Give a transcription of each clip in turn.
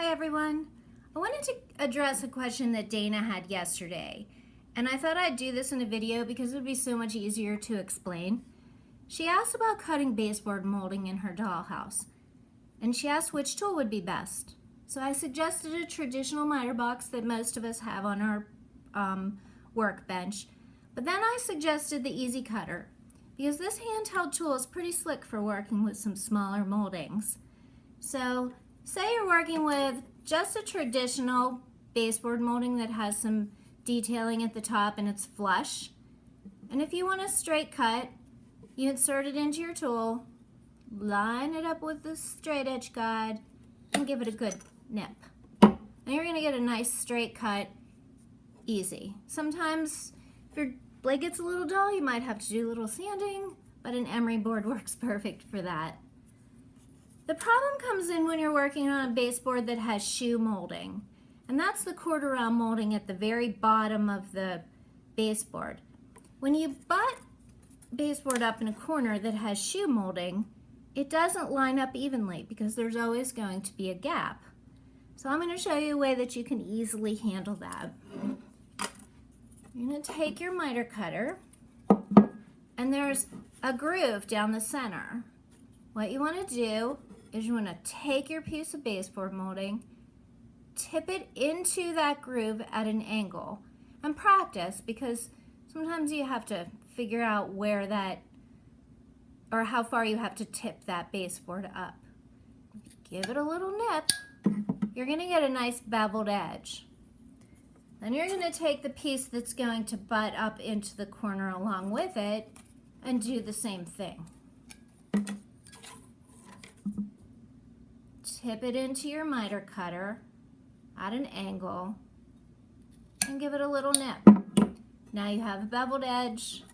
Hi everyone. I wanted to address a question that Dana had yesterday, and I thought I'd do this in a video because it would be so much easier to explain. She asked about cutting baseboard molding in her dollhouse, and she asked which tool would be best. So I suggested a traditional miter box that most of us have on our workbench, but then I suggested the Easy Cutter because this handheld tool is pretty slick for working with some smaller moldings. So say you're working with just a traditional baseboard molding that has some detailing at the top and it's flush. And if you want a straight cut, you insert it into your tool, line it up with the straight edge guide, and give it a good nip. And you're going to get a nice straight cut, easy. Sometimes if your blade gets a little dull, you might have to do a little sanding, but an emery board works perfect for that. The problem comes in when you're working on a baseboard that has shoe molding, and that's the quarter round molding at the very bottom of the baseboard. When you butt baseboard up in a corner that has shoe molding, it doesn't line up evenly because there's always going to be a gap. So I'm going to show you a way that you can easily handle that. You're going to take your miter cutter, and there's a groove down the center. What you want to do is you want to take your piece of baseboard molding, tip it into that groove at an angle, and practice, because sometimes you have to figure out where that, or how far you have to tip that baseboard up. Give it a little nip, you're going to get a nice beveled edge. Then you're going to take the piece that's going to butt up into the corner along with it and do the same thing. Tip it into your miter cutter at an angle and give it a little nip. Now you have a beveled edge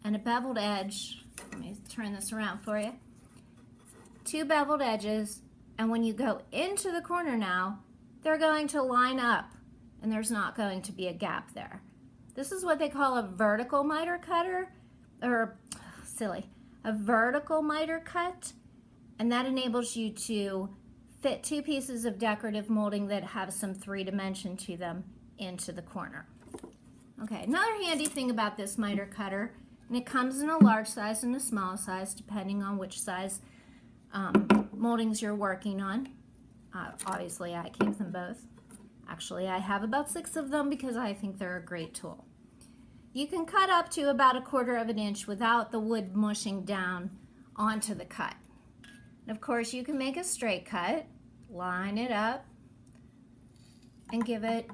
and a beveled edge. Let me turn this around for you. Two beveled edges, and when you go into the corner now, they're going to line up and there's not going to be a gap there. This is what they call a vertical miter cutter, or a vertical miter cut. And that enables you to fit two pieces of decorative molding that have some 3 dimension to them into the corner. Okay, another handy thing about this miter cutter, and it comes in a large size and a small size depending on which size moldings you're working on. Obviously I keep them both. Actually, I have about 6 of them because I think they're a great tool. You can cut up to about 1/4 inch without the wood mushing down onto the cut. And of course, you can make a straight cut, line it up, and give it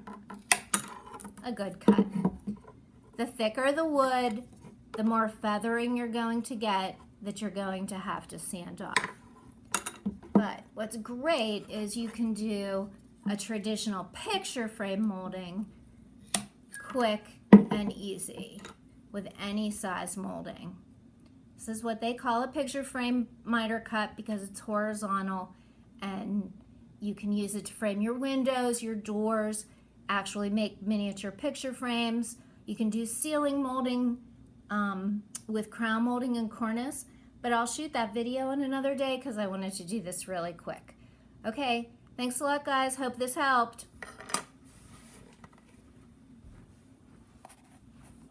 a good cut. The thicker the wood, the more feathering you're going to get that you're going to have to sand off. But what's great is you can do a traditional picture frame molding quick and easy with any size molding. This is what they call a picture frame miter cut because it's horizontal, and you can use it to frame your windows, your doors, actually make miniature picture frames. You can do ceiling molding with crown molding and cornice, but I'll shoot that video on another day because I wanted to do this really quick. Okay, thanks a lot guys, hope this helped.